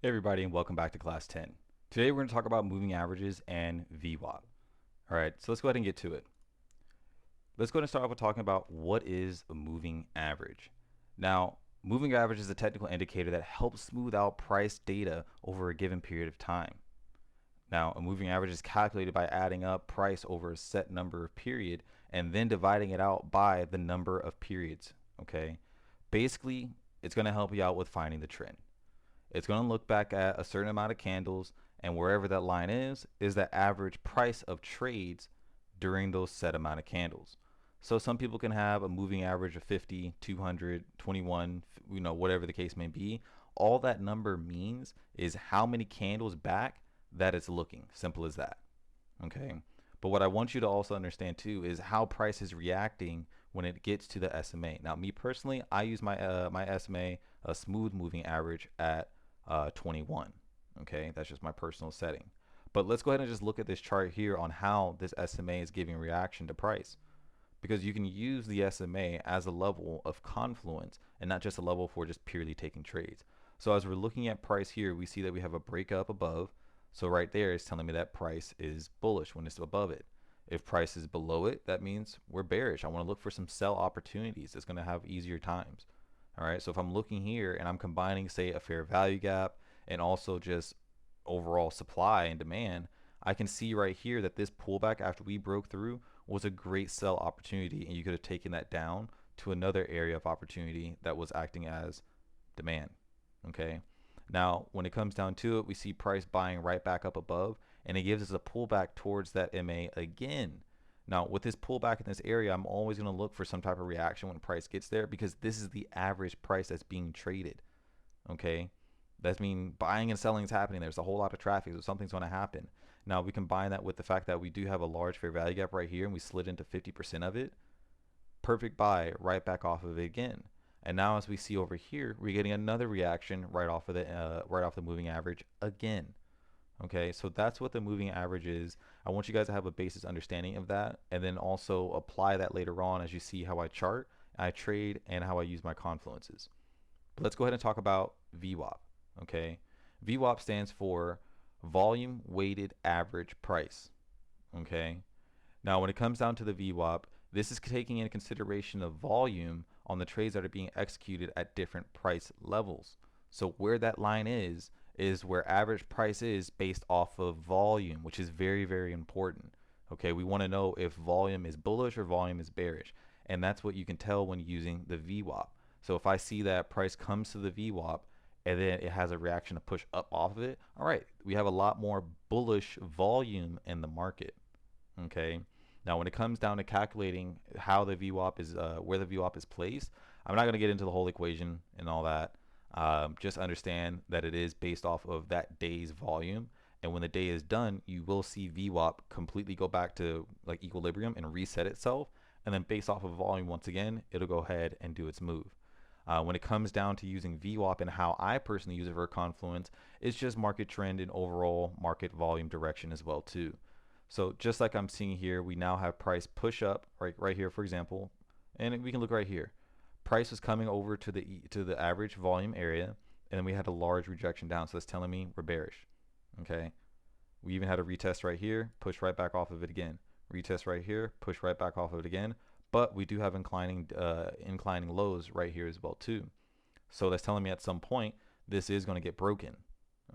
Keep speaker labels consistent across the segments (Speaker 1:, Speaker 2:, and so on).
Speaker 1: Hey everybody, and welcome back to class 10. Today we're going to talk about moving averages and VWAP. Alright, so let's go ahead and get to it. Let's go ahead and start off with talking about what is a moving average. Now, moving average is a technical indicator that helps smooth out price data over a given period of time. Now, a moving average is calculated by adding up price over a set number of period and then dividing it out by the number of periods. Okay, basically, it's going to help you out with finding the trend. It's going to look back at a certain amount of candles, and wherever that line is the average price of trades during those set amount of candles. So some people can have a moving average of 50, 200, 21, whatever the case may be. All that number means is how many candles back that it's looking. Simple as that. Okay. But what I want you to also understand too is how price is reacting when it gets to the SMA. Now, me personally, I use my SMA, a smooth moving average at 21. Okay, that's just my personal setting. But let's go ahead and just look at this chart here on how this SMA is giving reaction to price, because you can use the SMA as a level of confluence and not just a level for just purely taking trades. So as we're looking at price here, we see that we have a breakup above. So right there is telling me that price is bullish when it's above it. If price is below it, that means we're bearish. I want to look for some sell opportunities. It's going to have easier times. All right, so if I'm looking here and I'm combining, say, a fair value gap and also just overall supply and demand, I can see right here that this pullback after we broke through was a great sell opportunity, and you could have taken that down to another area of opportunity that was acting as demand. Okay, now when it comes down to it, we see price buying right back up above, and it gives us a pullback towards that MA again. Now, with this pullback in this area, I'm always going to look for some type of reaction when price gets there, because this is the average price that's being traded. Okay, that means buying and selling is happening. There's a whole lot of traffic, so something's going to happen. Now, we combine that with the fact that we do have a large fair value gap right here, and we slid into 50% of it. Perfect buy right back off of it again. And now, as we see over here, we're getting another reaction right off of the moving average again. Okay, so that's what the moving average is. I want you guys to have a basis understanding of that, and then also apply that later on as you see how I chart, I trade, and how I use my confluences. But let's go ahead and talk about VWAP. Okay, VWAP stands for volume weighted average price. Okay, now when it comes down to the VWAP, this is taking into consideration of volume on the trades that are being executed at different price levels. So where that line is where average price is based off of volume, which is very, very important. Okay, we want to know if volume is bullish or volume is bearish, and that's what you can tell when using the VWAP. So if I see that price comes to the VWAP and then it has a reaction to push up off of it, all right, we have a lot more bullish volume in the market. Okay, now when it comes down to calculating how the VWAP is, where the VWAP is placed, I'm not going to get into the whole equation and all that. Just understand that it is based off of that day's volume, and when the day is done, you will see VWAP completely go back to like equilibrium and reset itself, and then based off of volume once again, it'll go ahead and do its move. When it comes down to using VWAP and how I personally use it for confluence, it's just market trend and overall market volume direction as well too. So just like I'm seeing here, we now have price push up right here, for example, and we can look right here. Price was coming over to the average volume area, and then we had a large rejection down, so that's telling me we're bearish. Okay, we even had a retest right here, push right back off of it again, retest right here, push right back off of it again, but we do have inclining lows right here as well too. So that's telling me at some point this is going to get broken.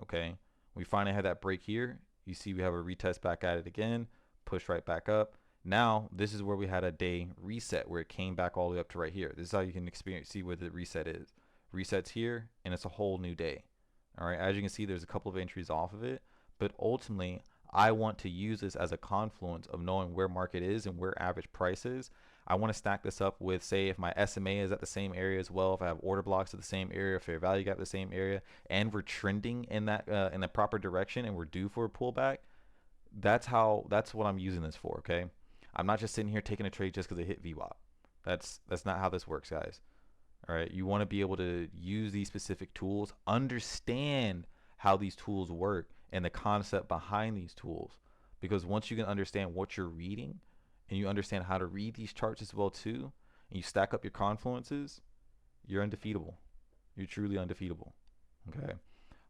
Speaker 1: Okay, we finally had that break here. You see we have a retest back at it again, push right back up. Now this is where we had a day reset where it came back all the way up to right here. This is how you can see where the reset is. Resets here, and it's a whole new day. All right, as you can see, there's a couple of entries off of it, but ultimately I want to use this as a confluence of knowing where market is and where average price is. I want to stack this up with, say, if my SMA is at the same area as well, if I have order blocks at the same area, fair value gap the same area, and we're trending in the proper direction and we're due for a pullback. That's what I'm using this for. Okay, I'm not just sitting here taking a trade just because it hit VWAP. That's not how this works, guys. All right, you want to be able to use these specific tools, understand how these tools work and the concept behind these tools, because once you can understand what you're reading and you understand how to read these charts as well too, and you stack up your confluences, you're undefeatable. You're truly undefeatable. Okay,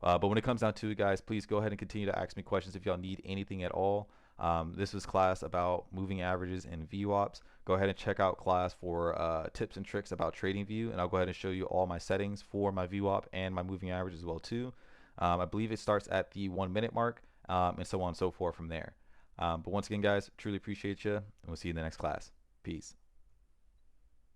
Speaker 1: But when it comes down to it, guys, please go ahead and continue to ask me questions if y'all need anything at all. This was class about moving averages and VWAPs. Go ahead and check out class for tips and tricks about TradingView, and I'll go ahead and show you all my settings for my VWAP and my moving average as well too. I believe it starts at the 1 minute mark, and so on and so forth from there. But once again, guys, truly appreciate you, and we'll see you in the next class. Peace.